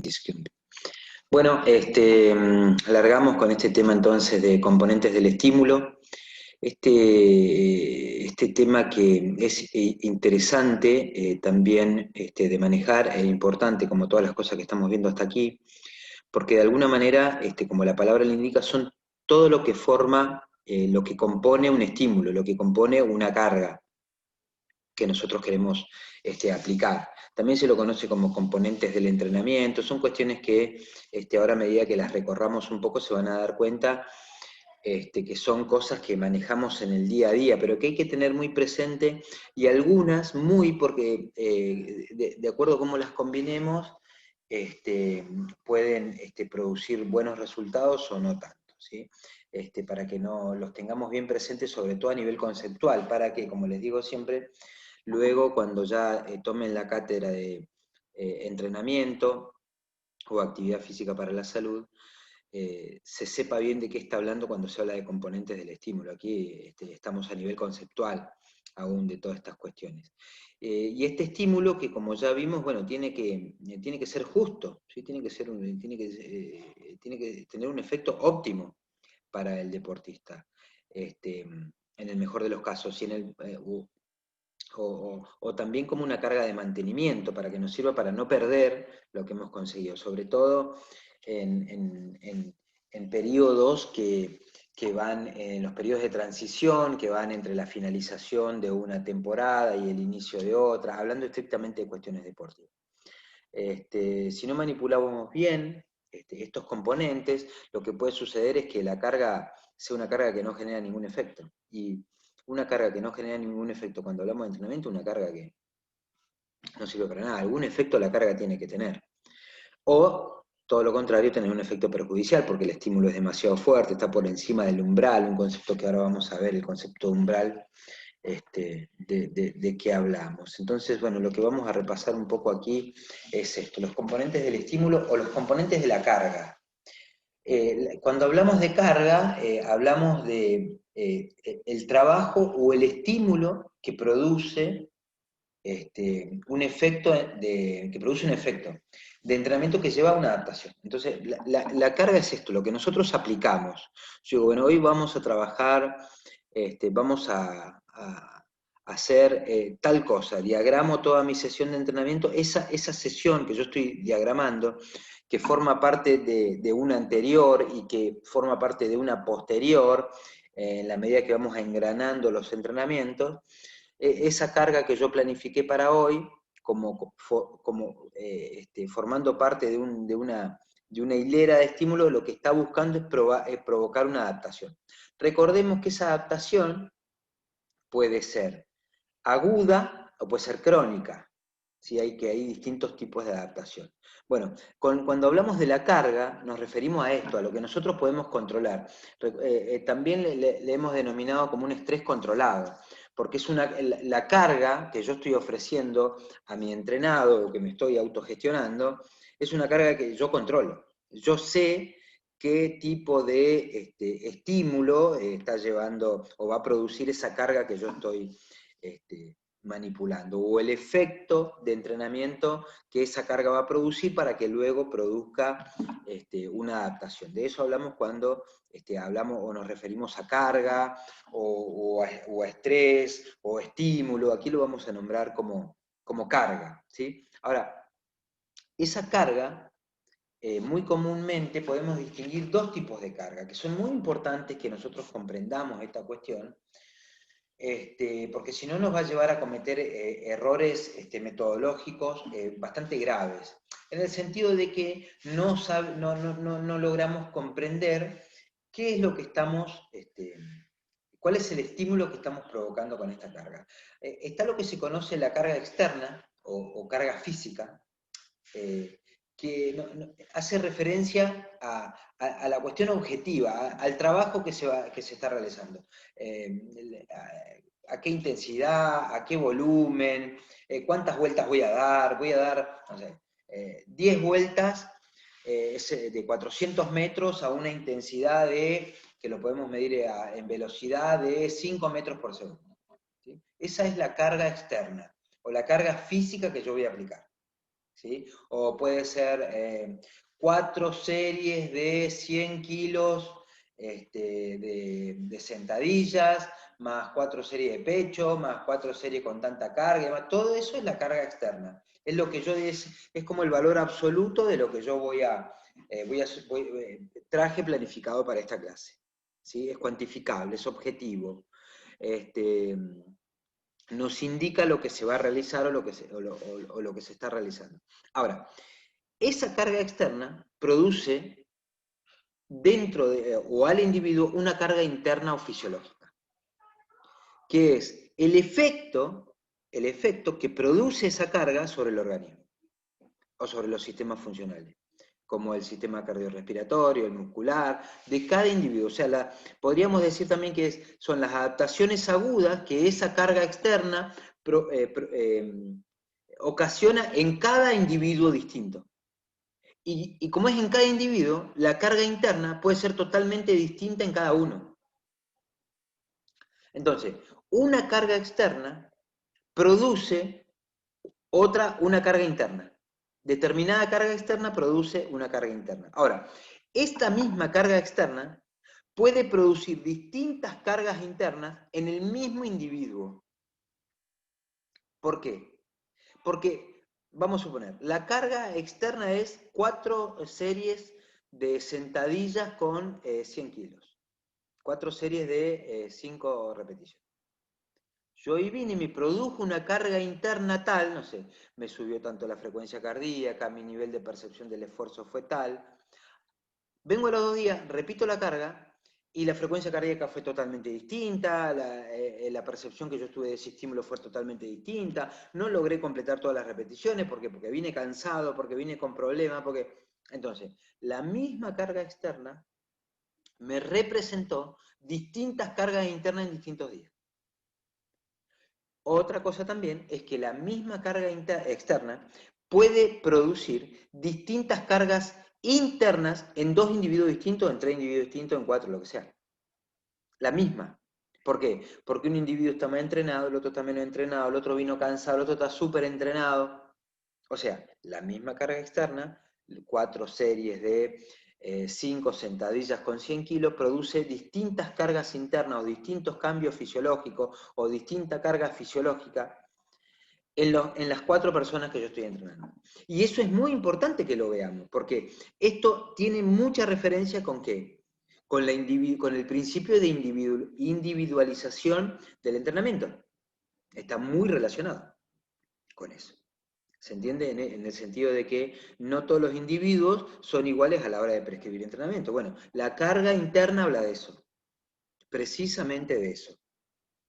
discute. Bueno, largamos con este tema entonces de componentes del estímulo. Este tema que es interesante también de manejar e importante, como todas las cosas que estamos viendo hasta aquí, porque de alguna manera, como la palabra le indica, son todo lo que forma, lo que compone un estímulo, lo que compone una carga que nosotros queremos aplicar. También se lo conoce como componentes del entrenamiento, son cuestiones que ahora a medida que las recorramos un poco se van a dar cuenta que son cosas que manejamos en el día a día, pero que hay que tener muy presente, y algunas muy, porque de acuerdo a cómo las combinemos, pueden producir buenos resultados o no tanto, ¿sí? Para que no los tengamos bien presentes, sobre todo a nivel conceptual, para que, como les digo siempre, luego cuando ya tomen la cátedra de entrenamiento o actividad física para la salud, se sepa bien de qué está hablando cuando se habla de componentes del estímulo. Aquí estamos a nivel conceptual aún de todas estas cuestiones. Y este estímulo que, como ya vimos, bueno, tiene que ser justo, ¿sí? tiene que tener un efecto óptimo para el deportista, en el mejor de los casos, y o también como una carga de mantenimiento, para que nos sirva para no perder lo que hemos conseguido, sobre todo en periodos que van, en los periodos de transición, que van entre la finalización de una temporada y el inicio de otra, hablando estrictamente de cuestiones deportivas. Si no manipulamos bien estos componentes, lo que puede suceder es que la carga sea una carga que no genera ningún efecto. Y una carga que no genera ningún efecto, cuando hablamos de entrenamiento, una carga que no sirve para nada. Algún efecto la carga tiene que tener. O, todo lo contrario, tener un efecto perjudicial, porque el estímulo es demasiado fuerte, está por encima del umbral, un concepto que ahora vamos a ver, el concepto de umbral, de qué hablamos. Entonces, bueno, lo que vamos a repasar un poco aquí es esto, los componentes del estímulo o los componentes de la carga. Cuando hablamos de carga, hablamos de el trabajo o el estímulo que produce que produce un efecto de entrenamiento que lleva a una adaptación. Entonces, la carga es esto, lo que nosotros aplicamos. Yo digo, bueno, hoy vamos a trabajar, vamos a hacer tal cosa, diagramo toda mi sesión de entrenamiento, esa sesión que yo estoy diagramando, que forma parte de una anterior y que forma parte de una posterior, en la medida que vamos engranando los entrenamientos, esa carga que yo planifiqué para hoy, formando parte de una hilera de estímulos, lo que está buscando es provocar una adaptación. Recordemos que esa adaptación puede ser aguda o puede ser crónica. ¿Sí? Hay distintos tipos de adaptación. Bueno, cuando hablamos de la carga, nos referimos a esto, a lo que nosotros podemos controlar. También le hemos denominado como un estrés controlado, porque es la carga que yo estoy ofreciendo a mi entrenado, o que me estoy autogestionando, es una carga que yo controlo. Yo sé qué tipo de estímulo está llevando o va a producir esa carga que yo estoy manipulando, o el efecto de entrenamiento que esa carga va a producir para que luego produzca una adaptación. De eso hablamos cuando hablamos o nos referimos a carga, o a estrés, o estímulo. Aquí lo vamos a nombrar como carga, ¿sí? Ahora, esa carga, muy comúnmente podemos distinguir dos tipos de carga, que son muy importantes que nosotros comprendamos esta cuestión, porque si no nos va a llevar a cometer errores metodológicos bastante graves, en el sentido de que no logramos comprender qué es lo que estamos, cuál es el estímulo que estamos provocando con esta carga. Está lo que se conoce la carga externa o carga física, que hace referencia a la cuestión objetiva, al trabajo que se está realizando. A qué intensidad, a qué volumen, cuántas vueltas voy a dar, no sé, 10 vueltas de 400 metros a una intensidad que lo podemos medir en velocidad de 5 metros por segundo. ¿Sí? Esa es la carga externa, o la carga física que yo voy a aplicar. ¿sí? O puede ser 4 series de 100 kilos de sentadillas, más 4 series de pecho, más 4 series con tanta carga, más, todo eso es la carga externa. Es lo que es como el valor absoluto de lo que yo traje planificado para esta clase. ¿Sí? Es cuantificable, es objetivo. Nos indica lo que se va a realizar o lo que se está realizando. Ahora, esa carga externa produce o al individuo una carga interna o fisiológica, que es el efecto que produce esa carga sobre el organismo o sobre los sistemas funcionales, como el sistema cardiorrespiratorio, el muscular, de cada individuo. O sea, podríamos decir también que son las adaptaciones agudas que esa carga externa ocasiona en cada individuo distinto. Y como es en cada individuo, la carga interna puede ser totalmente distinta en cada uno. Entonces, una carga externa produce una carga interna. Determinada carga externa produce una carga interna. Ahora, esta misma carga externa puede producir distintas cargas internas en el mismo individuo. ¿Por qué? Porque, vamos a suponer, la carga externa es 4 series de sentadillas con 100 kilos. 4 series de 5 repeticiones. Yo ahí vine y me produjo una carga interna tal, no sé, me subió tanto la frecuencia cardíaca, mi nivel de percepción del esfuerzo fue tal. Vengo a los 2 días, repito la carga, y la frecuencia cardíaca fue totalmente distinta, la percepción que yo tuve de ese estímulo fue totalmente distinta, no logré completar todas las repeticiones, porque vine cansado, porque vine con problemas, porque... Entonces, la misma carga externa me representó distintas cargas internas en distintos días. Otra cosa también es que la misma carga externa puede producir distintas cargas internas en 2 individuos distintos, en 3 individuos distintos, en 4, lo que sea. La misma. ¿Por qué? Porque un individuo está más entrenado, el otro está menos entrenado, el otro vino cansado, el otro está súper entrenado. O sea, la misma carga externa, 4 series de 5 sentadillas con 100 kilos, produce distintas cargas internas o distintos cambios fisiológicos o distinta carga fisiológica en las 4 personas que yo estoy entrenando. Y eso es muy importante que lo veamos, porque esto tiene mucha referencia con ¿qué? Con el principio de individualización del entrenamiento. Está muy relacionado con eso. ¿Se entiende? En el sentido de que no todos los individuos son iguales a la hora de prescribir entrenamiento. Bueno, la carga interna habla de eso, precisamente de eso.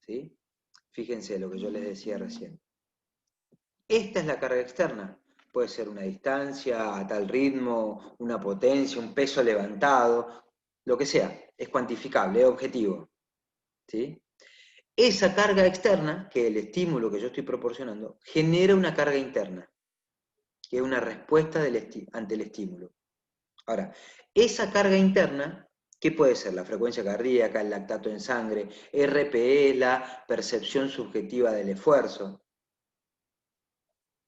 ¿Sí? Fíjense lo que yo les decía recién. Esta es la carga externa. Puede ser una distancia, a tal ritmo, una potencia, un peso levantado, lo que sea. Es cuantificable, es objetivo. ¿Sí? Esa carga externa, que es el estímulo que yo estoy proporcionando, genera una carga interna, que es una respuesta ante el estímulo. Ahora, esa carga interna, ¿qué puede ser? La frecuencia cardíaca, el lactato en sangre, RPE, la percepción subjetiva del esfuerzo.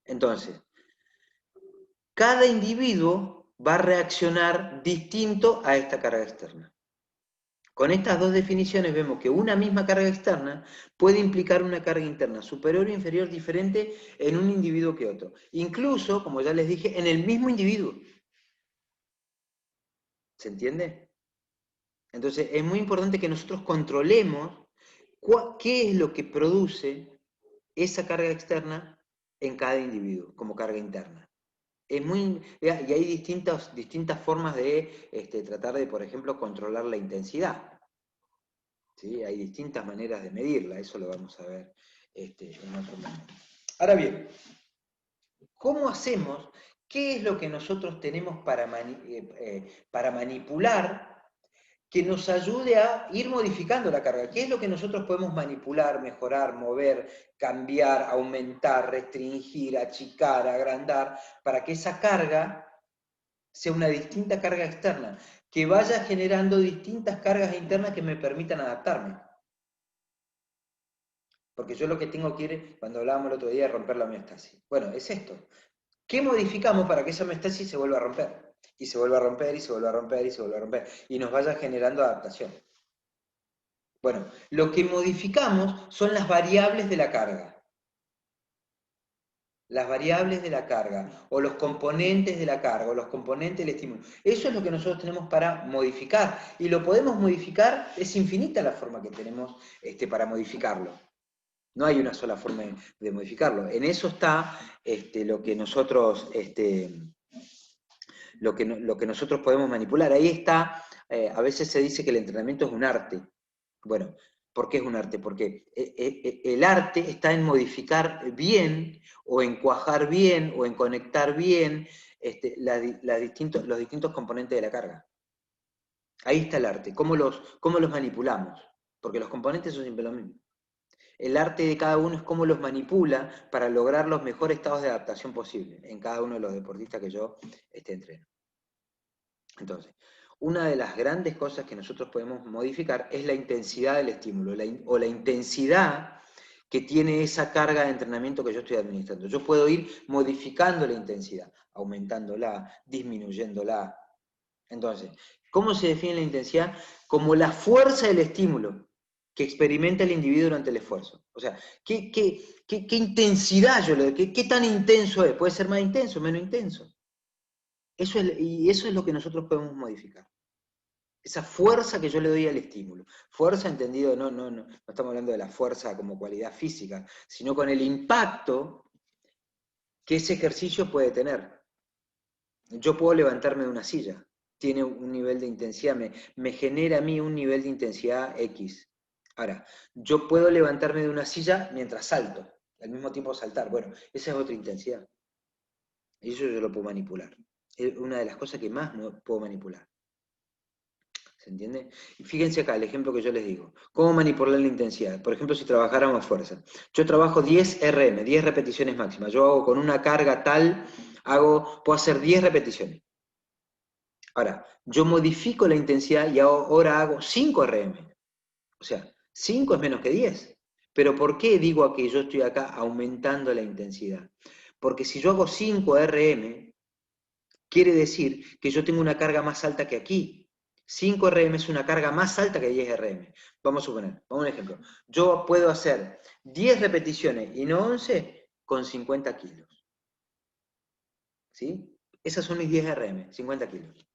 Entonces, cada individuo va a reaccionar distinto a esta carga externa. Con estas dos definiciones vemos que una misma carga externa puede implicar una carga interna superior o inferior diferente en un individuo que otro. Incluso, como ya les dije, en el mismo individuo. ¿Se entiende? Entonces es muy importante que nosotros controlemos qué es lo que produce esa carga externa en cada individuo como carga interna. Y hay distintas formas de tratar de, por ejemplo, controlar la intensidad. ¿Sí? Hay distintas maneras de medirla, eso lo vamos a ver en otro momento. Ahora bien, ¿cómo hacemos? ¿Qué es lo que nosotros tenemos para manipular que nos ayude a ir modificando la carga? ¿Qué es lo que nosotros podemos manipular, mejorar, mover, cambiar, aumentar, restringir, achicar, agrandar, para que esa carga sea una distinta carga externa, que vaya generando distintas cargas internas que me permitan adaptarme? Porque yo lo que tengo que ir, cuando hablábamos el otro día, de romper la homeostasis. Bueno, es esto. ¿Qué modificamos para que esa homeostasis se vuelva a romper? Y se vuelva a romper, y se vuelva a romper, y se vuelva a romper, y nos vaya generando adaptación. Bueno, lo que modificamos son las variables de la carga. Las variables de la carga, o los componentes de la carga, o los componentes del estímulo. Eso es lo que nosotros tenemos para modificar, y lo podemos modificar, es infinita la forma que tenemos para modificarlo. No hay una sola forma de modificarlo. En eso está lo que nosotros, lo que nosotros podemos manipular. Ahí está, a veces se dice que el entrenamiento es un arte. Bueno, ¿por qué es un arte? Porque el arte está en modificar bien, o en cuajar bien, o en conectar bien los distintos componentes de la carga. Ahí está el arte, cómo los manipulamos, porque los componentes son siempre lo mismo. El arte de cada uno es cómo los manipula para lograr los mejores estados de adaptación posible en cada uno de los deportistas que yo entreno. Entonces, una de las grandes cosas que nosotros podemos modificar es la intensidad del estímulo, o la intensidad que tiene esa carga de entrenamiento que yo estoy administrando. Yo puedo ir modificando la intensidad, aumentándola, disminuyéndola. Entonces, ¿cómo se define la intensidad? Como la fuerza del estímulo que experimenta el individuo durante el esfuerzo. O sea, ¿qué intensidad yo le doy? ¿Qué tan intenso es? Puede ser más intenso, menos intenso. Eso es lo que nosotros podemos modificar. Esa fuerza que yo le doy al estímulo. Fuerza entendido, no estamos hablando de la fuerza como cualidad física, sino con el impacto que ese ejercicio puede tener. Yo puedo levantarme de una silla, tiene un nivel de intensidad, me genera a mí un nivel de intensidad X. Ahora, yo puedo levantarme de una silla mientras salto, al mismo tiempo saltar. Bueno, esa es otra intensidad. Y eso yo lo puedo manipular. Es una de las cosas que más puedo manipular. ¿Se entiende? Y fíjense acá el ejemplo que yo les digo. ¿Cómo manipular la intensidad? Por ejemplo, si trabajáramos fuerza. Yo trabajo 10 RM, 10 repeticiones máximas. Yo hago con una carga tal, puedo hacer 10 repeticiones. Ahora, yo modifico la intensidad y ahora hago 5 RM. O sea, 5 es menos que 10. Pero ¿por qué digo que yo estoy acá aumentando la intensidad? Porque si yo hago 5 RM, quiere decir que yo tengo una carga más alta que aquí. 5 RM es una carga más alta que 10 RM. Vamos a suponer, vamos a un ejemplo. Yo puedo hacer 10 repeticiones y no 11 con 50 kilos. ¿Sí? Esas son mis 10 RM, 50 kilos.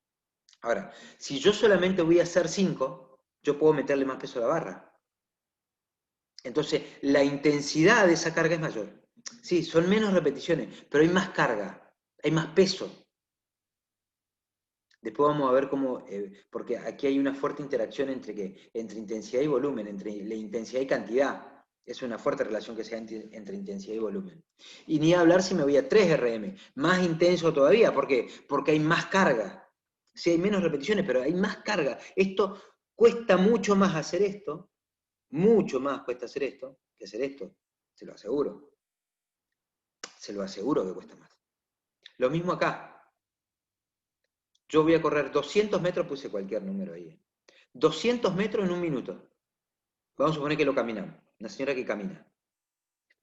Ahora, si yo solamente voy a hacer 5, yo puedo meterle más peso a la barra. Entonces, la intensidad de esa carga es mayor. Sí, son menos repeticiones, pero hay más carga, hay más peso. Después vamos a ver cómo, porque aquí hay una fuerte interacción entre intensidad y volumen, entre la intensidad y cantidad. Es una fuerte relación que se da entre intensidad y volumen. Y ni hablar si me voy a 3 RM, más intenso todavía. ¿Por qué? Porque hay más carga. Sí, hay menos repeticiones, pero hay más carga. Esto cuesta mucho más hacer esto, mucho más cuesta hacer esto, que hacer esto. Se lo aseguro. Se lo aseguro que cuesta más. Lo mismo acá. Yo voy a correr 200 metros, puse cualquier número ahí. 200 metros en un minuto. Vamos a suponer que lo caminamos. Una señora que camina.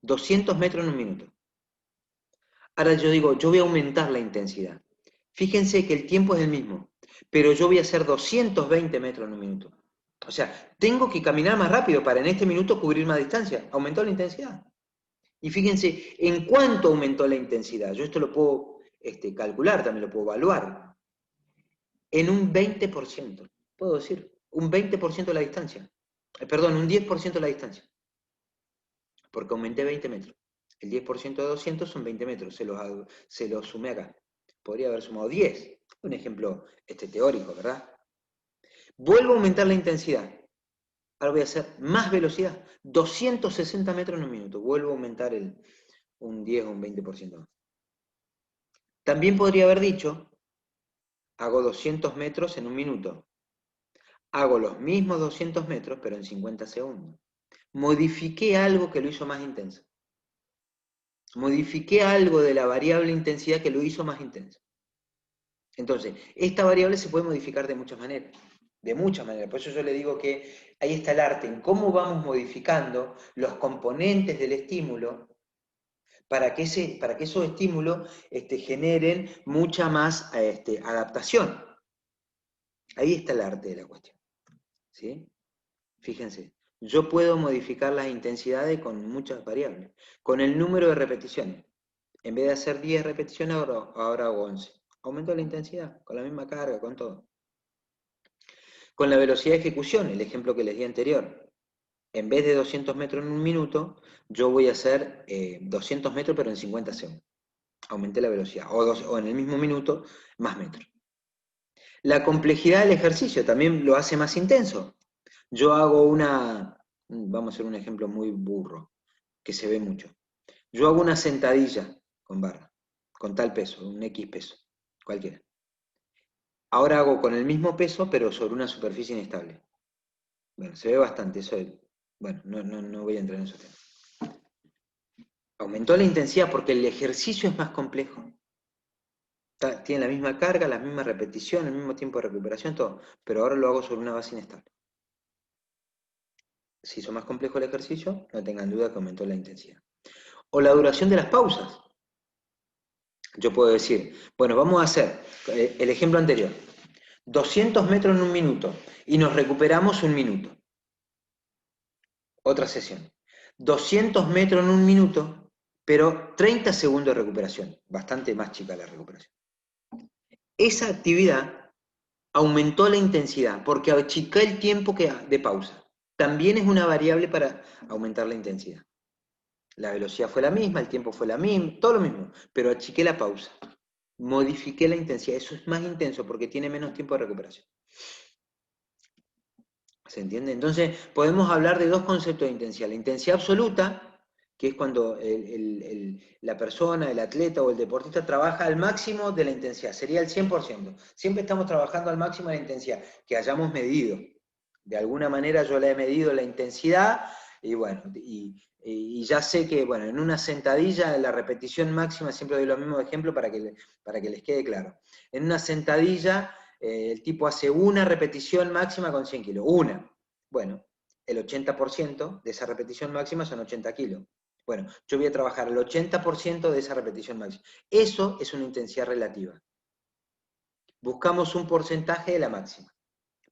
200 metros en un minuto. Ahora yo digo, yo voy a aumentar la intensidad. Fíjense que el tiempo es el mismo, pero yo voy a hacer 220 metros en un minuto. O sea, tengo que caminar más rápido para en este minuto cubrir más distancia. Aumentó la intensidad. Y fíjense, ¿en cuánto aumentó la intensidad? Yo esto lo puedo calcular, también lo puedo evaluar. En un 20%, puedo decir, un 20% de la distancia. Perdón, un 10% de la distancia. Porque aumenté 20 metros. El 10% de 200 son 20 metros, se los sumé acá. Podría haber sumado 10. Un ejemplo teórico, ¿verdad? Vuelvo a aumentar la intensidad. Ahora voy a hacer más velocidad. 260 metros en un minuto. Vuelvo a aumentar un 10 o un 20% más. También podría haber dicho, hago 200 metros en un minuto. Hago los mismos 200 metros, pero en 50 segundos. Modifiqué algo que lo hizo más intenso. Modifiqué algo de la variable intensidad que lo hizo más intenso. Entonces, esta variable se puede modificar de muchas maneras. De muchas maneras. Por eso yo le digo que ahí está el arte, en cómo vamos modificando los componentes del estímulo para que esos estímulos generen mucha más adaptación. Ahí está el arte de la cuestión, ¿sí? Fíjense, yo puedo modificar las intensidades con muchas variables, con el número de repeticiones. En vez de hacer 10 repeticiones, ahora hago 11. Aumento la intensidad, con la misma carga, con todo. Con la velocidad de ejecución, el ejemplo que les di anterior. En vez de 200 metros en un minuto, yo voy a hacer 200 metros pero en 50 segundos. Aumenté la velocidad. O en el mismo minuto, más metros. La complejidad del ejercicio también lo hace más intenso. Yo hago vamos a hacer un ejemplo muy burro, que se ve mucho. Yo hago una sentadilla con barra, con tal peso, un X peso, cualquiera. Ahora hago con el mismo peso, pero sobre una superficie inestable. Bueno, se ve bastante, bueno, no voy a entrar en esos temas. Aumentó la intensidad porque el ejercicio es más complejo. Tiene la misma carga, la misma repetición, el mismo tiempo de recuperación, todo, pero ahora lo hago sobre una base inestable. Se hizo más complejo el ejercicio, no tengan duda que aumentó la intensidad. O la duración de las pausas. Yo puedo decir, bueno, vamos a hacer el ejemplo anterior, 200 metros en un minuto y nos recuperamos un minuto. Otra sesión. 200 metros en un minuto, pero 30 segundos de recuperación. Bastante más chica la recuperación. Esa actividad aumentó la intensidad porque achica el tiempo de pausa. También es una variable para aumentar la intensidad. La velocidad fue la misma, el tiempo fue la misma, todo lo mismo, pero achiqué la pausa. Modifiqué la intensidad. Eso es más intenso porque tiene menos tiempo de recuperación. ¿Se entiende? Entonces, podemos hablar de dos conceptos de intensidad. La intensidad absoluta, que es cuando la persona, el atleta o el deportista trabaja al máximo de la intensidad, sería el 100%. Siempre estamos trabajando al máximo de la intensidad, que hayamos medido. De alguna manera yo le he medido la intensidad y bueno, y ya sé que, bueno, en una sentadilla, la repetición máxima, siempre doy los mismos ejemplos para que les quede claro. En una sentadilla, el tipo hace una repetición máxima con 100 kilos, una. Bueno, el 80% de esa repetición máxima son 80 kilos. Bueno, yo voy a trabajar el 80% de esa repetición máxima. Eso es una intensidad relativa. Buscamos un porcentaje de la máxima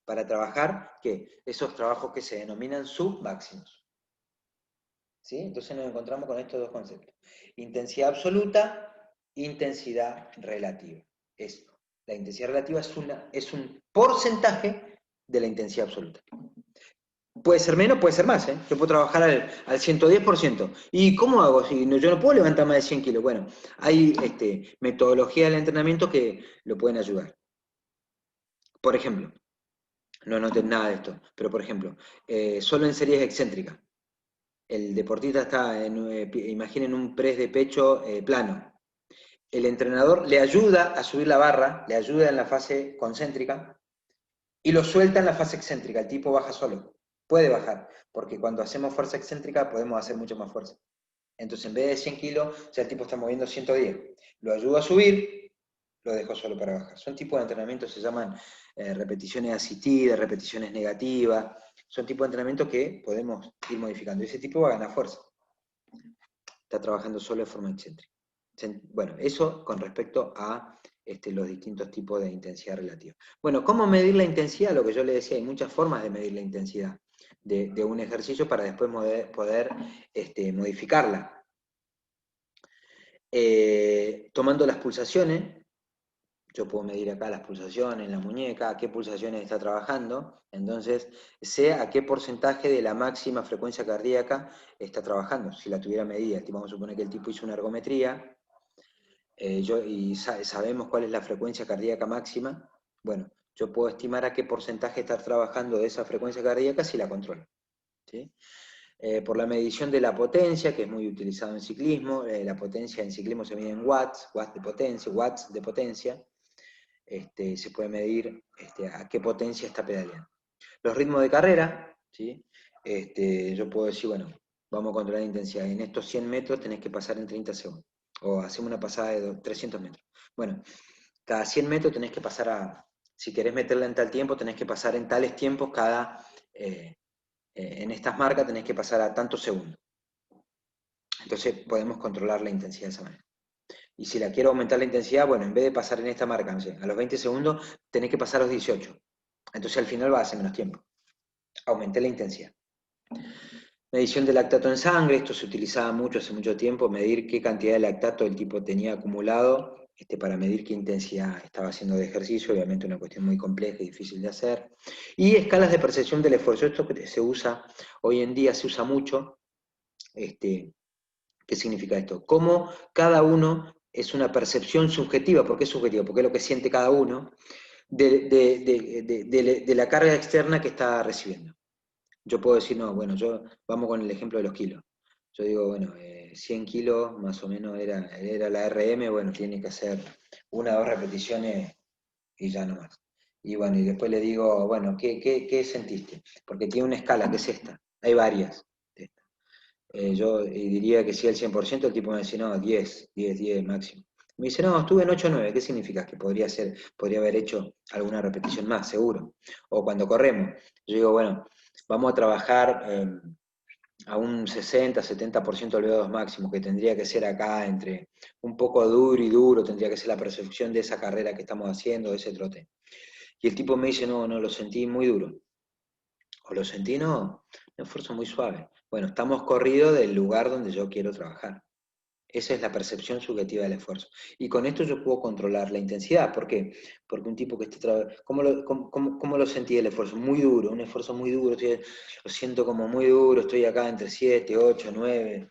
para trabajar, ¿qué? Esos trabajos que se denominan submáximos. ¿Sí? Entonces nos encontramos con estos dos conceptos. Intensidad absoluta, intensidad relativa. La intensidad relativa es un porcentaje de la intensidad absoluta. Puede ser menos, puede ser más, ¿eh? Yo puedo trabajar al 110%. ¿Y cómo hago? Si yo no puedo levantar más de 100 kilos. Bueno, hay metodologías del entrenamiento que lo pueden ayudar. Por ejemplo, no noten nada de esto, pero por ejemplo, solo en series excéntricas. El deportista está, imaginen un press de pecho plano. El entrenador le ayuda a subir la barra, le ayuda en la fase concéntrica y lo suelta en la fase excéntrica. El tipo baja solo. Puede bajar, porque cuando hacemos fuerza excéntrica podemos hacer mucho más fuerza. Entonces, en vez de 100 kilos, ya el tipo está moviendo 110. Lo ayudo a subir, lo dejo solo para bajar. Son tipos de entrenamiento, se llaman repeticiones asistidas, repeticiones negativas. Son tipos de entrenamiento que podemos ir modificando. Y ese tipo va a ganar fuerza. Está trabajando solo de forma excéntrica. Bueno, eso con respecto a los distintos tipos de intensidad relativa. Bueno, ¿cómo medir la intensidad? Lo que yo le decía, hay muchas formas de medir la intensidad de un ejercicio para después poder modificarla. Tomando las pulsaciones, yo puedo medir acá las pulsaciones en la muñeca, a qué pulsaciones está trabajando, entonces sé a qué porcentaje de la máxima frecuencia cardíaca está trabajando, si la tuviera medida. Vamos a suponer que el tipo hizo una ergometría, y sabemos cuál es la frecuencia cardíaca máxima, bueno, yo puedo estimar a qué porcentaje está trabajando de esa frecuencia cardíaca si la controlo. ¿Sí? Por la medición de la potencia, que es muy utilizado en ciclismo, la potencia en ciclismo se mide en watts de potencia, se puede medir a qué potencia está pedaleando. Los ritmos de carrera, ¿sí? Yo puedo decir, bueno, vamos a controlar la intensidad, en estos 100 metros tenés que pasar en 30 segundos, o hacemos una pasada de 300 metros. Bueno, cada 100 metros tenés que pasar si querés meterla en tal tiempo, tenés que pasar en tales tiempos en estas marcas tenés que pasar a tantos segundos. Entonces podemos controlar la intensidad de esa manera. Y si la quiero aumentar la intensidad, bueno, en vez de pasar en esta marca, no sé, a los 20 segundos, tenés que pasar a los 18. Entonces al final va a hacer menos tiempo. Aumenté la intensidad. Medición de lactato en sangre, esto se utilizaba mucho hace mucho tiempo, medir qué cantidad de lactato el tipo tenía acumulado, para medir qué intensidad estaba haciendo de ejercicio, obviamente una cuestión muy compleja y difícil de hacer. Y escalas de percepción del esfuerzo, esto que se usa, hoy en día se usa mucho. ¿Qué significa esto? Cómo cada uno es una percepción subjetiva. ¿Por qué subjetiva? Porque es lo que siente cada uno de la carga externa que está recibiendo. Yo puedo decir, no, bueno, vamos con el ejemplo de los kilos. Yo digo, bueno, 100 kilos más o menos era la RM, bueno, tiene que hacer 1 o 2 repeticiones y ya no más. Y bueno, y después le digo, bueno, ¿qué sentiste? Porque tiene una escala, que es esta. Hay varias. Yo diría que sí al 100%, el tipo me dice, no, 10 máximo. Me dice, no, estuve en 8 o 9, ¿qué significa? Que podría haber hecho alguna repetición más, seguro. O cuando corremos, yo digo, bueno, vamos a trabajar a un 60-70% del VO2 máximo, que tendría que ser acá entre un poco duro y duro, tendría que ser la percepción de esa carrera que estamos haciendo, de ese trote. Y el tipo me dice, no, lo sentí muy duro. O lo sentí, no, un esfuerzo muy suave. Bueno, estamos corridos del lugar donde yo quiero trabajar. Esa es la percepción subjetiva del esfuerzo. Y con esto yo puedo controlar la intensidad. ¿Por qué? Porque un tipo que esté trabajando... ¿Cómo lo sentí el esfuerzo? Muy duro, un esfuerzo muy duro. Lo siento como muy duro, estoy acá entre 7, 8, 9.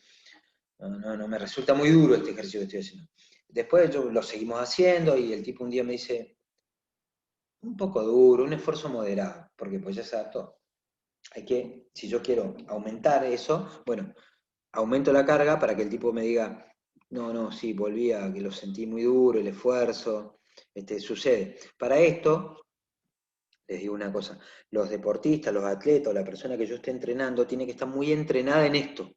No, me resulta muy duro este ejercicio que estoy haciendo. Después lo seguimos haciendo y el tipo un día me dice, un poco duro, un esfuerzo moderado, porque pues ya se adaptó. Si yo quiero aumentar eso, bueno, aumento la carga para que el tipo me diga, no, sí, volví a que lo sentí muy duro, el esfuerzo, sucede. Para esto, les digo una cosa, los deportistas, los atletas, la persona que yo esté entrenando, tiene que estar muy entrenada en esto,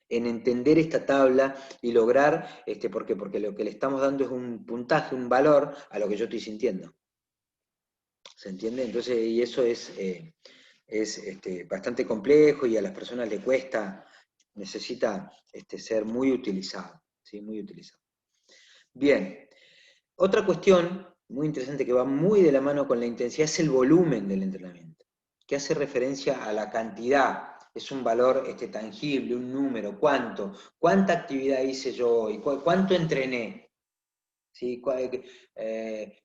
en entender esta tabla y lograr, ¿por qué? Porque lo que le estamos dando es un puntaje, un valor a lo que yo estoy sintiendo. ¿Se entiende? Entonces, y eso es bastante complejo y a las personas le cuesta, necesita ser muy utilizado, ¿sí? Muy utilizado. Bien, otra cuestión muy interesante que va muy de la mano con la intensidad es el volumen del entrenamiento, que hace referencia a la cantidad, es un valor tangible, un número, cuánta actividad hice yo hoy, cuánto entrené, ¿sí?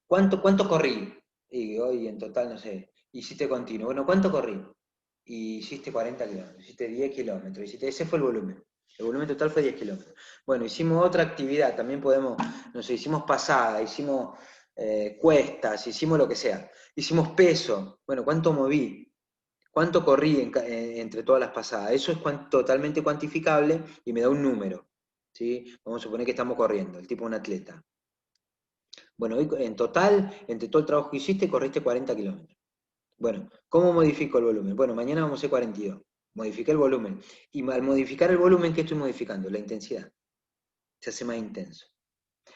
¿Cuánto corrí? Y hoy en total, no sé, hiciste continuo. Bueno, ¿cuánto corrí? Y hiciste 40 kilómetros, hiciste 10 kilómetros, ese fue el volumen. El volumen total fue 10 kilómetros. Bueno, hicimos otra actividad, también podemos, no sé, hicimos pasada, hicimos cuestas, hicimos lo que sea. Hicimos peso, bueno, ¿cuánto moví? ¿Cuánto corrí entre todas las pasadas? Eso es totalmente cuantificable y me da un número. ¿Sí? Vamos a suponer que estamos corriendo, el tipo de un atleta. Bueno, hoy en total, entre todo el trabajo que hiciste, corriste 40 kilómetros. Bueno, ¿cómo modifico el volumen? Bueno, mañana vamos a hacer 42. Modifiqué el volumen. Y al modificar el volumen, ¿qué estoy modificando? La intensidad. Se hace más intenso.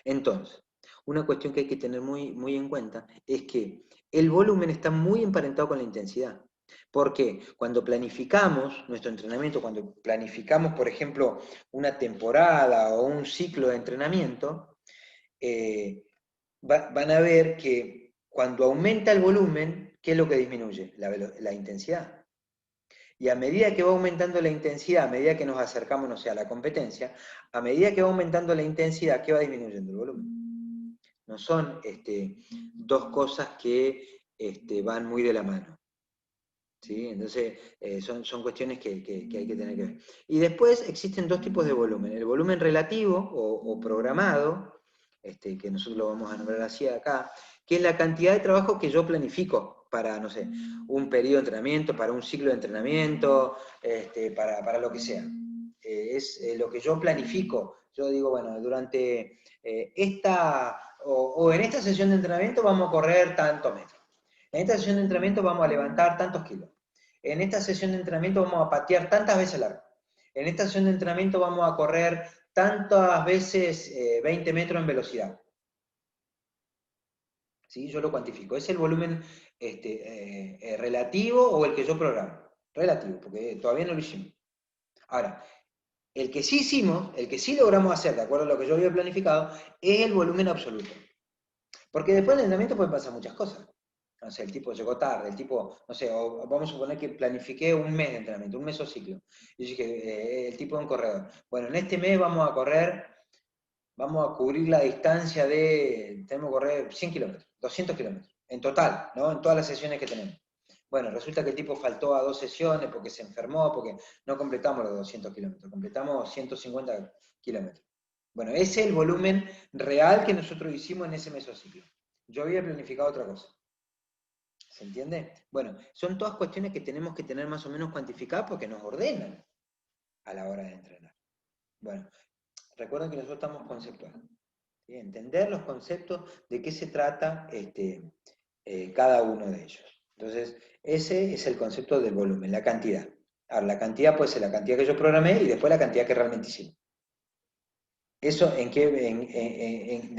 Entonces, una cuestión que hay que tener muy, muy en cuenta es que el volumen está muy emparentado con la intensidad. ¿Por qué? Cuando planificamos nuestro entrenamiento, cuando planificamos, por ejemplo, una temporada o un ciclo de entrenamiento, van a ver que cuando aumenta el volumen, ¿qué es lo que disminuye? La intensidad. Y a medida que va aumentando la intensidad, a medida que nos acercamos, no sé, a la competencia, a medida que va aumentando la intensidad, ¿qué va disminuyendo? El volumen. No son dos cosas que van muy de la mano. ¿Sí? Entonces, son cuestiones que hay que tener que ver. Y después existen dos tipos de volumen. El volumen relativo o programado, que nosotros lo vamos a nombrar así acá, que es la cantidad de trabajo que yo planifico para, no sé, un periodo de entrenamiento, para un ciclo de entrenamiento, para lo que sea. Es lo que yo planifico. Yo digo, bueno, durante o en esta sesión de entrenamiento vamos a correr tantos metros. En esta sesión de entrenamiento vamos a levantar tantos kilos. En esta sesión de entrenamiento vamos a patear tantas veces el arco. En esta sesión de entrenamiento vamos a correr tantas veces 20 metros en velocidad. ¿Sí? Yo lo cuantifico. Es el volumen relativo o el que yo programo. Relativo, porque todavía no lo hicimos. Ahora, El que sí hicimos, el que sí logramos hacer, de acuerdo a lo que yo había planificado, es el volumen absoluto. Porque después del entrenamiento pueden pasar muchas cosas. No sé, el tipo llegó tarde, el tipo, no sé, o vamos a suponer que planifiqué un mes de entrenamiento, un mesociclo. Y yo dije, el tipo es un corredor. Bueno, en este mes vamos a correr, vamos a cubrir la distancia de, tenemos que correr 100 kilómetros, 200 kilómetros, en total, ¿no? En todas las sesiones que tenemos. Bueno, resulta que el tipo faltó a 2 sesiones porque se enfermó, porque no completamos los 200 kilómetros, completamos 150 kilómetros. Bueno, ese es el volumen real que nosotros hicimos en ese mesociclo. Yo había planificado otra cosa. ¿Se entiende? Bueno, son todas cuestiones que tenemos que tener más o menos cuantificadas porque nos ordenan a la hora de entrenar. Bueno, recuerden que nosotros estamos conceptuando. ¿Sí? Entender los conceptos de qué se trata cada uno de ellos. Entonces, ese es el concepto del volumen, la cantidad. Ahora, la cantidad puede ser la cantidad que yo programé y después la cantidad que realmente hicimos. ¿Eso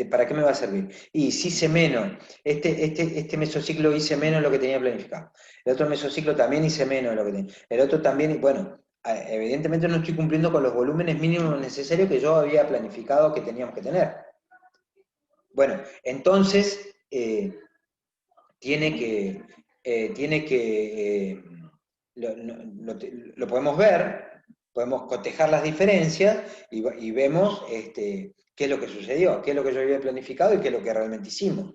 para qué me va a servir? Y si hice menos, este mesociclo hice menos de lo que tenía planificado. El otro mesociclo también hice menos de lo que tenía. El otro también, bueno, evidentemente no estoy cumpliendo con los volúmenes mínimos necesarios que yo había planificado que teníamos que tener. Bueno, entonces lo podemos ver, podemos cotejar las diferencias y vemos qué es lo que sucedió, qué es lo que yo había planificado y qué es lo que realmente hicimos.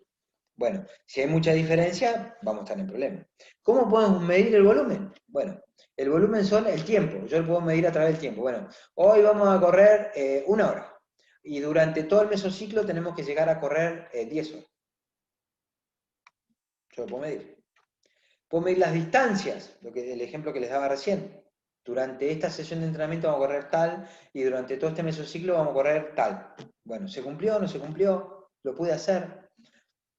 Bueno, si hay mucha diferencia, vamos a estar en problemas. ¿Cómo podemos medir el volumen? Bueno, el volumen son el tiempo, yo lo puedo medir a través del tiempo. Bueno, hoy vamos a correr 1 hora y durante todo el mesociclo tenemos que llegar a correr 10 horas. Yo lo puedo medir. Puedo medir las distancias, el ejemplo que les daba recién. Durante esta sesión de entrenamiento vamos a correr tal, y durante todo este mesociclo vamos a correr tal. Bueno, ¿se cumplió o no se cumplió? ¿Lo pude hacer?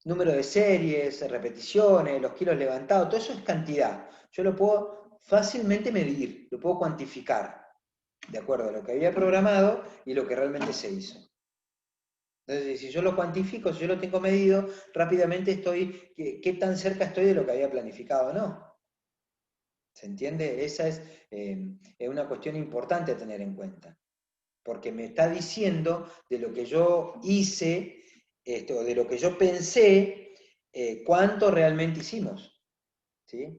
Número de series, repeticiones, los kilos levantados, todo eso es cantidad. Yo lo puedo fácilmente medir, lo puedo cuantificar, de acuerdo a lo que había programado y lo que realmente se hizo. Entonces, si yo lo cuantifico, si yo lo tengo medido, rápidamente estoy, ¿qué tan cerca estoy de lo que había planificado o no? ¿Se entiende? Esa es una cuestión importante a tener en cuenta, porque me está diciendo de lo que yo hice, o de lo que yo pensé, cuánto realmente hicimos. ¿Sí?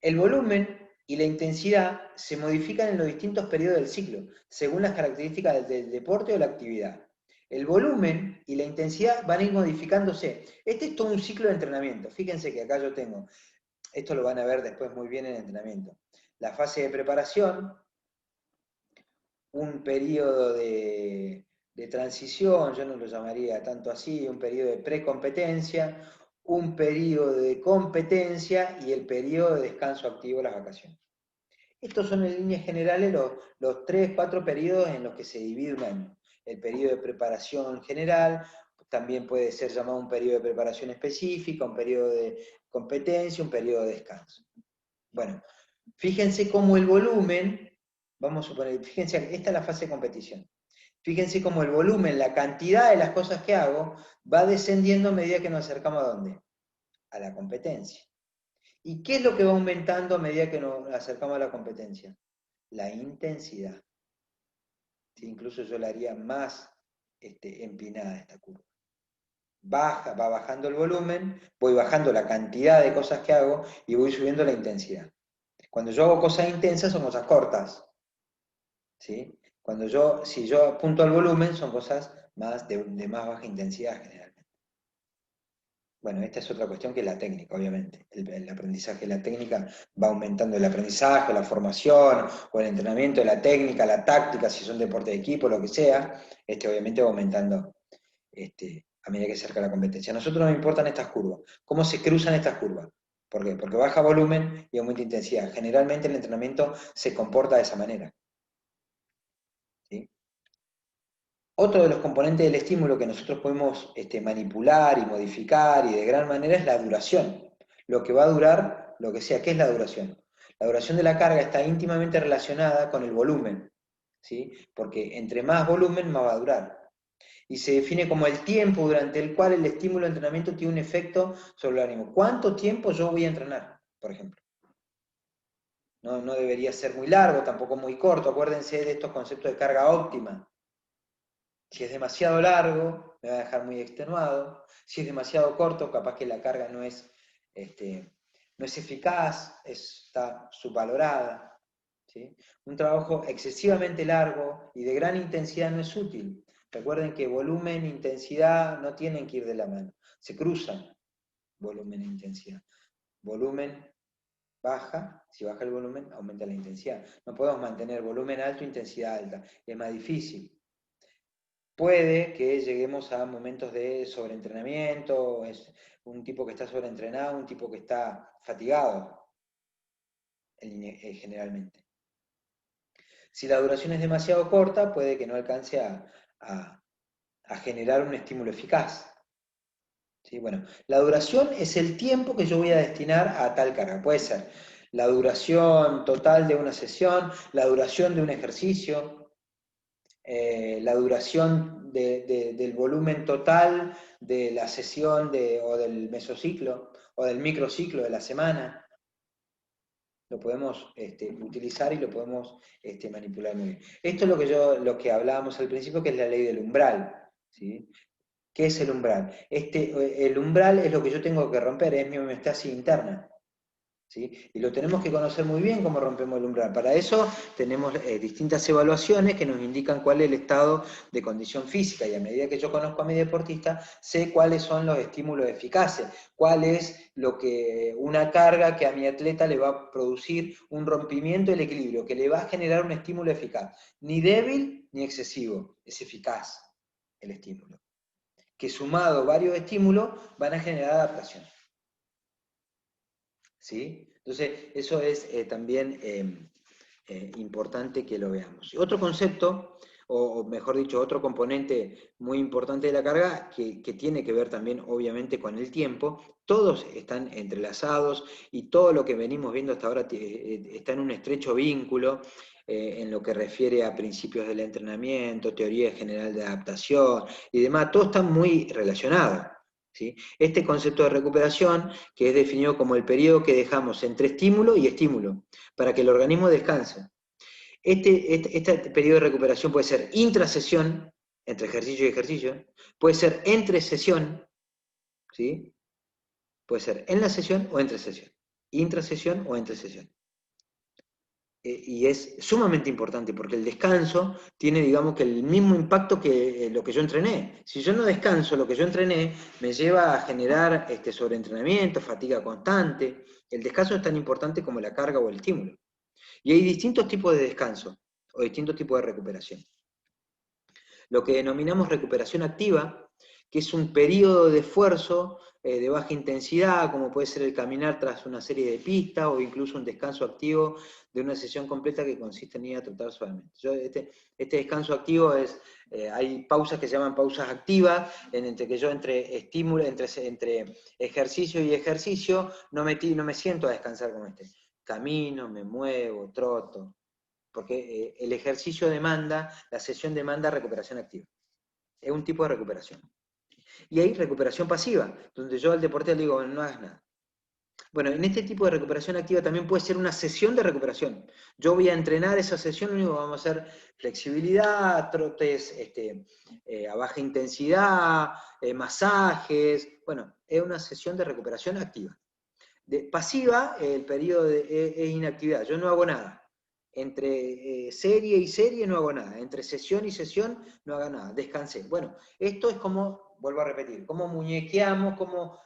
El volumen y la intensidad se modifican en los distintos periodos del ciclo, según las características del deporte o la actividad. El volumen y la intensidad van a ir modificándose. Este es todo un ciclo de entrenamiento. Fíjense que acá yo tengo, esto lo van a ver después muy bien en el entrenamiento. La fase de preparación, un periodo de transición, yo no lo llamaría tanto así, un periodo de precompetencia, un periodo de competencia y el periodo de descanso activo, las vacaciones. Estos son en líneas generales los 3, 4 periodos en los que se divide un año. El periodo de preparación general, también puede ser llamado un periodo de preparación específica, un periodo de competencia, un periodo de descanso. Bueno, fíjense cómo el volumen, vamos a suponer, fíjense, esta es la fase de competición. Fíjense cómo el volumen, la cantidad de las cosas que hago, va descendiendo a medida que nos acercamos a ¿dónde? A la competencia. ¿Y qué es lo que va aumentando a medida que nos acercamos a la competencia? La intensidad. ¿Sí? Incluso yo la haría más empinada esta curva. Va bajando el volumen, voy bajando la cantidad de cosas que hago y voy subiendo la intensidad. Cuando yo hago cosas intensas son cosas cortas. ¿Sí? Si yo apunto al volumen son cosas de más baja intensidad generalmente. Bueno, esta es otra cuestión que es la técnica, obviamente. El aprendizaje de la técnica va aumentando el aprendizaje, la formación, o el entrenamiento de la técnica, la táctica, si son deportes de equipo, lo que sea, obviamente va aumentando a medida que se acerca la competencia. A nosotros nos importan estas curvas. ¿Cómo se cruzan estas curvas? ¿Por qué? Porque baja volumen y aumenta intensidad. Generalmente el entrenamiento se comporta de esa manera. ¿Sí? Otro de los componentes del estímulo que nosotros podemos manipular y modificar y de gran manera es la duración. Lo que va a durar, lo que sea. ¿Qué es la duración? La duración de la carga está íntimamente relacionada con el volumen, ¿sí? Porque entre más volumen, más va a durar. Y se define como el tiempo durante el cual el estímulo de entrenamiento tiene un efecto sobre el ánimo. ¿Cuánto tiempo yo voy a entrenar, por ejemplo? No debería ser muy largo, tampoco muy corto. Acuérdense de estos conceptos de carga óptima. Si es demasiado largo, me va a dejar muy extenuado. Si es demasiado corto, capaz que la carga no es eficaz, está subvalorada. ¿Sí? Un trabajo excesivamente largo y de gran intensidad no es útil. Recuerden que volumen e intensidad no tienen que ir de la mano, se cruzan volumen e intensidad. Volumen baja, si baja el volumen, aumenta la intensidad. No podemos mantener volumen alto e intensidad alta, es más difícil. Puede que lleguemos a momentos de sobreentrenamiento, es un tipo que está sobreentrenado, un tipo que está fatigado, generalmente. Si la duración es demasiado corta, puede que no alcance a generar un estímulo eficaz. ¿Sí? Bueno, la duración es el tiempo que yo voy a destinar a tal carga. Puede ser la duración total de una sesión, la duración de un ejercicio, la duración del volumen total de la sesión o del mesociclo o del microciclo de la semana. Lo podemos utilizar y lo podemos manipular muy bien. Esto es lo que hablábamos al principio, que es la ley del umbral. ¿Sí? ¿Qué es el umbral? El umbral es lo que yo tengo que romper, es mi homeostasis interna. ¿Sí? Y lo tenemos que conocer muy bien cómo rompemos el umbral. Para eso tenemos distintas evaluaciones que nos indican cuál es el estado de condición física, y a medida que yo conozco a mi deportista, sé cuáles son los estímulos eficaces, cuál es una carga que a mi atleta le va a producir un rompimiento del equilibrio, que le va a generar un estímulo eficaz. Ni débil ni excesivo, es eficaz el estímulo. Que sumado varios estímulos van a generar adaptación. ¿Sí? Entonces, eso es también importante que lo veamos. Y otro concepto, o mejor dicho, otro componente muy importante de la carga, que tiene que ver también obviamente con el tiempo, todos están entrelazados y todo lo que venimos viendo hasta ahora está en un estrecho vínculo en lo que refiere a principios del entrenamiento, teoría general de adaptación y demás, todo está muy relacionado. ¿Sí? Este concepto de recuperación, que es definido como el periodo que dejamos entre estímulo y estímulo, para que el organismo descanse. Este periodo de recuperación puede ser intrasesión, entre ejercicio y ejercicio, puede ser entre sesión, ¿sí? Puede ser en la sesión o entre sesión, intrasesión o entre sesión. Y es sumamente importante porque el descanso tiene, digamos, que el mismo impacto que lo que yo entrené. Si yo no descanso, lo que yo entrené me lleva a generar sobreentrenamiento, fatiga constante. El descanso es tan importante como la carga o el estímulo. Y hay distintos tipos de descanso o distintos tipos de recuperación. Lo que denominamos recuperación activa, que es un periodo de esfuerzo de baja intensidad, como puede ser el caminar tras una serie de pistas o incluso un descanso activo de una sesión completa que consiste en ir a trotar suavemente. Este descanso activo hay pausas que se llaman pausas activas, entre que yo entre estímulo, entre ejercicio y ejercicio, no me siento a descansar como camino, me muevo, troto, porque el ejercicio demanda, la sesión demanda recuperación activa. Es un tipo de recuperación. Y hay recuperación pasiva, donde yo al deportista le digo, bueno, no hagas nada. Bueno, en este tipo de recuperación activa también puede ser una sesión de recuperación. Yo voy a entrenar esa sesión, único vamos a hacer flexibilidad, trotes a baja intensidad, masajes. Bueno, es una sesión de recuperación activa. Pasiva, el periodo es inactividad. Yo no hago nada. Entre serie y serie no hago nada. Entre sesión y sesión no hago nada. Descansé. Bueno, esto es como, vuelvo a repetir, cómo muñequeamos, cómo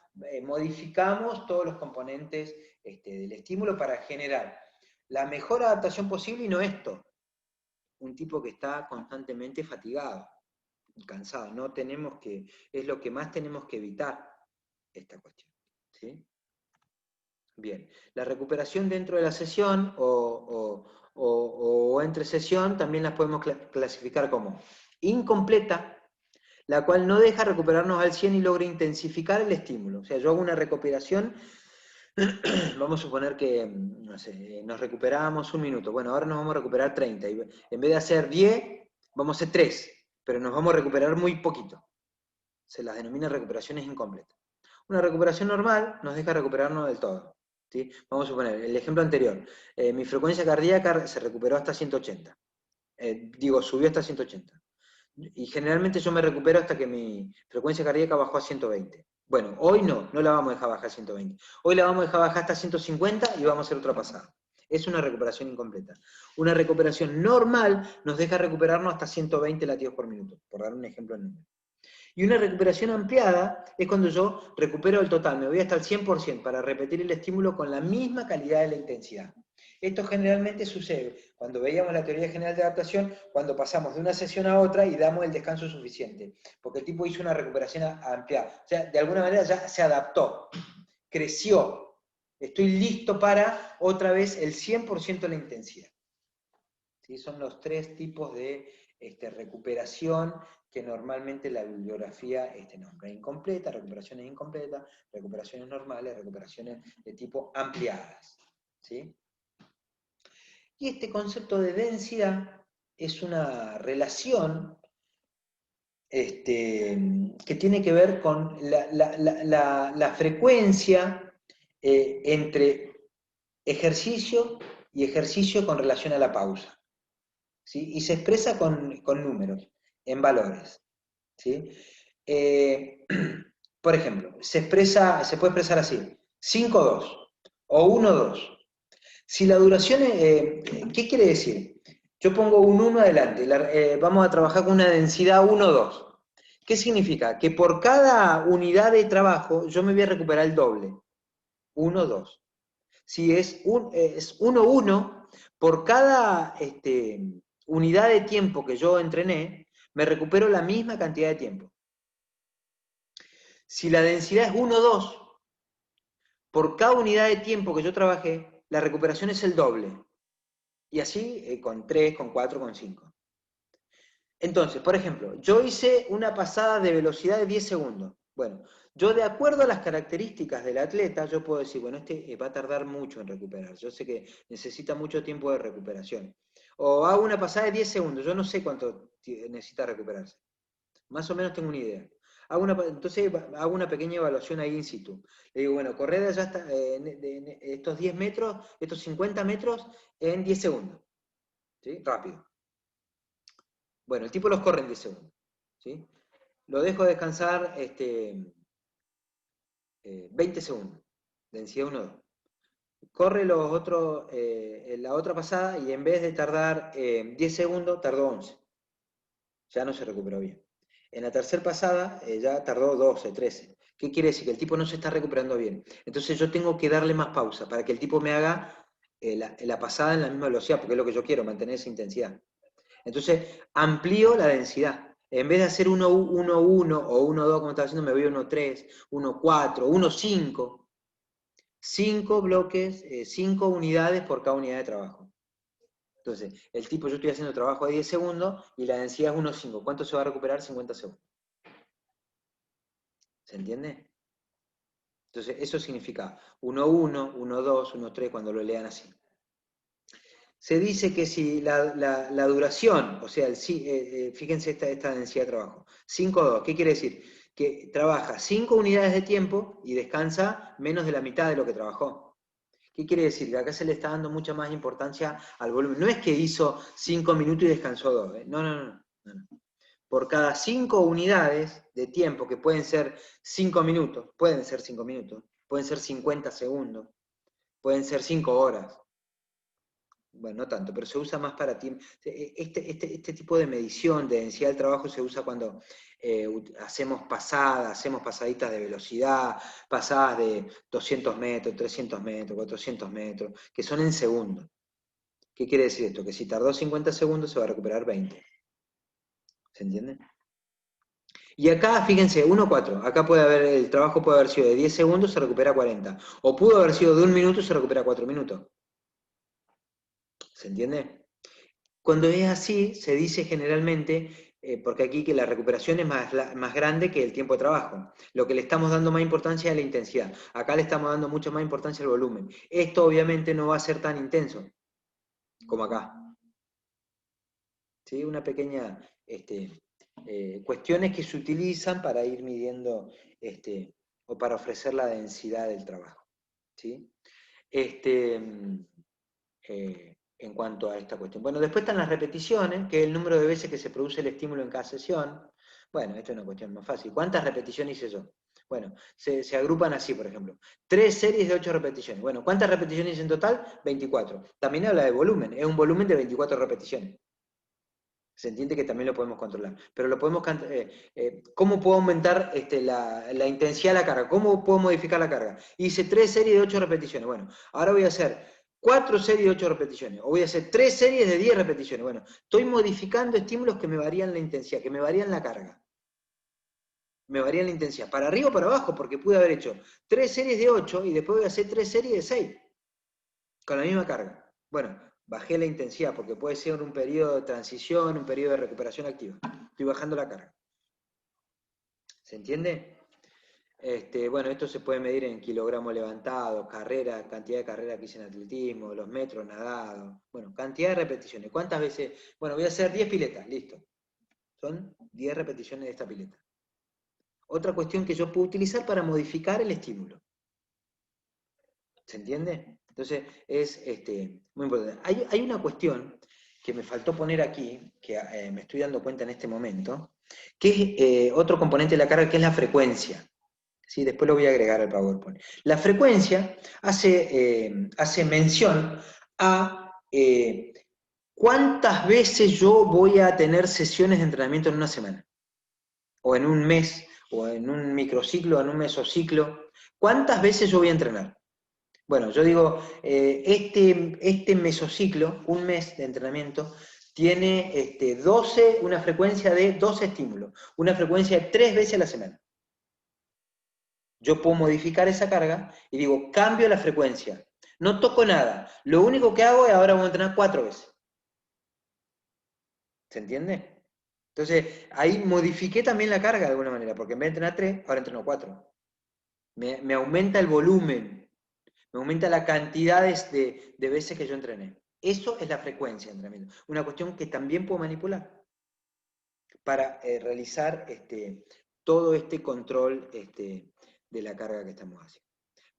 modificamos todos los componentes del estímulo para generar la mejor adaptación posible y no esto. Un tipo que está constantemente fatigado, cansado. No tenemos que, es lo que más tenemos que evitar esta cuestión. ¿Sí? Bien, la recuperación dentro de la sesión o entre sesión también las podemos clasificar como incompleta, la cual no deja recuperarnos al 100 y logra intensificar el estímulo. O sea, yo hago una recuperación, vamos a suponer que, no sé, nos recuperamos un minuto. Bueno, ahora nos vamos a recuperar 30. Y en vez de hacer 10, vamos a hacer 3, pero nos vamos a recuperar muy poquito. Se las denomina recuperaciones incompletas. Una recuperación normal nos deja recuperarnos del todo. ¿sí? Vamos a suponer, el ejemplo anterior, mi frecuencia cardíaca se recuperó hasta 180. Subió hasta 180. Y generalmente yo me recupero hasta que mi frecuencia cardíaca bajó a 120. Bueno, hoy no la vamos a dejar bajar a 120. Hoy la vamos a dejar bajar hasta 150 y vamos a hacer otra pasada. Es una recuperación incompleta. Una recuperación normal nos deja recuperarnos hasta 120 latidos por minuto, por dar un ejemplo en número. Y una recuperación ampliada es cuando yo recupero el total, me voy hasta el 100% para repetir el estímulo con la misma calidad de la intensidad. Esto generalmente sucede cuando veíamos la teoría general de adaptación, cuando pasamos de una sesión a otra y damos el descanso suficiente, porque el tipo hizo una recuperación ampliada. O sea, de alguna manera ya se adaptó, creció. Estoy listo para otra vez el 100% de la intensidad. ¿Sí? Son los tres tipos de recuperación que normalmente la bibliografía nombra: incompleta, recuperaciones incompletas, recuperaciones normales, recuperaciones de tipo ampliadas. ¿Sí? Y este concepto de densidad es una relación que tiene que ver con la frecuencia entre ejercicio y ejercicio con relación a la pausa. ¿Sí? Y se expresa con números, en valores. ¿Sí? Por ejemplo, se puede expresar así: 5-2 o 1-2. Si la duración ¿qué quiere decir? Yo pongo un 1 adelante, vamos a trabajar con una densidad 1-2. ¿Qué significa? Que por cada unidad de trabajo yo me voy a recuperar el doble. 1-2. Si es 1-1, por cada unidad de tiempo que yo entrené, me recupero la misma cantidad de tiempo. Si la densidad es 1-2, por cada unidad de tiempo que yo trabajé, la recuperación es el doble. Y así con 3, con 4, con 5. Entonces, por ejemplo, yo hice una pasada de velocidad de 10 segundos. Bueno, yo de acuerdo a las características del atleta, yo puedo decir, bueno, va a tardar mucho en recuperar. Yo sé que necesita mucho tiempo de recuperación. O hago una pasada de 10 segundos, yo no sé cuánto necesita recuperarse. Más o menos tengo una idea. Entonces hago una pequeña evaluación ahí in situ. Le digo, bueno, correr allá hasta, estos 10 metros, estos 50 metros en 10 segundos. ¿Sí? Rápido. Bueno, el tipo los corre en 10 segundos. ¿Sí? Lo dejo descansar 20 segundos. Densidad 1-2. Corre la otra pasada y en vez de tardar 10 segundos, tardó 11. Ya no se recuperó bien. En la tercera pasada ya tardó 12, 13. ¿Qué quiere decir? Que el tipo no se está recuperando bien. Entonces yo tengo que darle más pausa para que el tipo me haga la pasada en la misma velocidad, porque es lo que yo quiero, mantener esa intensidad. Entonces amplío la densidad. En vez de hacer 1-1 o 1-2 como estaba haciendo, me voy a 1-3, 1-4, 1-5. 5 bloques, 5 unidades por cada unidad de trabajo. Entonces, el tipo, yo estoy haciendo trabajo de 10 segundos y la densidad es 1,5. ¿Cuánto se va a recuperar? 50 segundos. ¿Se entiende? Entonces, eso significa 1,1, 1,2, 1,3 cuando lo lean así. Se dice que si la duración, o sea, fíjense esta densidad de trabajo, 5,2, ¿qué quiere decir? Que trabaja 5 unidades de tiempo y descansa menos de la mitad de lo que trabajó. ¿Qué quiere decir? Que acá se le está dando mucha más importancia al volumen. No es que hizo 5 minutos y descansó 2. No. Por cada 5 unidades de tiempo, que pueden ser 5 minutos, pueden ser 50 segundos, pueden ser 5 horas. Bueno, no tanto, pero se usa más para tiempo. Este tipo de medición de densidad del trabajo se usa cuando hacemos pasaditas de velocidad, pasadas de 200 metros, 300 metros, 400 metros, que son en segundos. ¿Qué quiere decir esto? Que si tardó 50 segundos se va a recuperar 20. ¿Se entiende? Y acá, fíjense, 1-4. Acá el trabajo puede haber sido de 10 segundos, se recupera 40. O pudo haber sido de 1 minuto y se recupera 4 minutos. ¿Se entiende? Cuando es así, se dice generalmente, porque aquí que la recuperación es más grande que el tiempo de trabajo. Lo que le estamos dando más importancia es la intensidad. Acá le estamos dando mucha más importancia al volumen. Esto obviamente no va a ser tan intenso como acá. ¿Sí? Una pequeña cuestiones que se utilizan para ir midiendo o para ofrecer la densidad del trabajo. ¿Sí? En cuanto a esta cuestión. Bueno, después están las repeticiones, que es el número de veces que se produce el estímulo en cada sesión. Bueno, esta es una cuestión más fácil. ¿Cuántas repeticiones hice yo? Bueno, se agrupan así, por ejemplo. 3 series de 8 repeticiones. Bueno, ¿cuántas repeticiones hice en total? 24. También habla de volumen. Es un volumen de 24 repeticiones. Se entiende que también lo podemos controlar. Pero lo podemos... ¿Cómo puedo aumentar la intensidad de la carga? ¿Cómo puedo modificar la carga? Hice 3 series de 8 repeticiones. Bueno, ahora voy a hacer 4 series de 8 repeticiones. O voy a hacer 3 series de 10 repeticiones. Bueno, estoy modificando estímulos que me varían la intensidad, que me varían la carga. Me varían la intensidad. Para arriba o para abajo, porque pude haber hecho 3 series de 8 y después voy a hacer 3 series de 6. Con la misma carga. Bueno, bajé la intensidad, porque puede ser un periodo de transición, un periodo de recuperación activa. Estoy bajando la carga. ¿Se entiende? Bueno, esto se puede medir en kilogramos levantados, carrera, cantidad de carreras que hice en atletismo, los metros nadados. Bueno, cantidad de repeticiones. ¿Cuántas veces? Bueno, voy a hacer 10 piletas, listo. Son 10 repeticiones de esta pileta. Otra cuestión que yo puedo utilizar para modificar el estímulo. ¿Se entiende? Entonces, es muy importante. Hay una cuestión que me faltó poner aquí, que me estoy dando cuenta en este momento, que es otro componente de la carga, que es la frecuencia. ¿Sí? Después lo voy a agregar al PowerPoint. La frecuencia hace mención a cuántas veces yo voy a tener sesiones de entrenamiento en una semana, o en un mes, o en un microciclo, o en un mesociclo. ¿Cuántas veces yo voy a entrenar? Bueno, yo digo, este mesociclo, un mes de entrenamiento, tiene 12, una frecuencia de 12 estímulos, una frecuencia de 3 veces a la semana. Yo puedo modificar esa carga y digo, cambio la frecuencia. No toco nada. Lo único que hago es ahora voy a entrenar 4 veces. ¿Se entiende? Entonces, ahí modifiqué también la carga de alguna manera, porque en vez de entrenar 3, ahora entreno 4. Me aumenta el volumen, me aumenta la cantidad de veces que yo entrené. Eso es la frecuencia de entrenamiento. Una cuestión que también puedo manipular para realizar todo este control de la carga que estamos haciendo.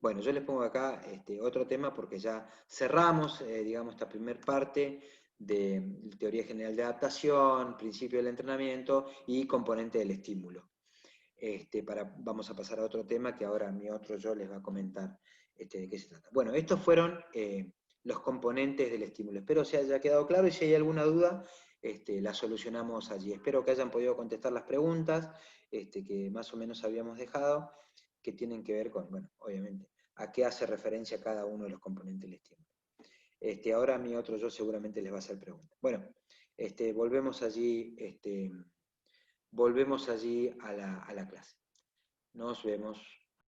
Bueno, yo les pongo acá otro tema porque ya cerramos, digamos, esta primera parte de teoría general de adaptación, principio del entrenamiento y componente del estímulo. Vamos a pasar a otro tema que ahora mi otro yo les va a comentar de qué se trata. Bueno, estos fueron los componentes del estímulo. Espero se haya quedado claro y si hay alguna duda, la solucionamos allí. Espero que hayan podido contestar las preguntas que más o menos habíamos dejado, que tienen que ver con, bueno, obviamente, a qué hace referencia cada uno de los componentes del estímulo. Ahora mi otro yo seguramente les va a hacer preguntas. Bueno, volvemos allí a la clase. Nos vemos.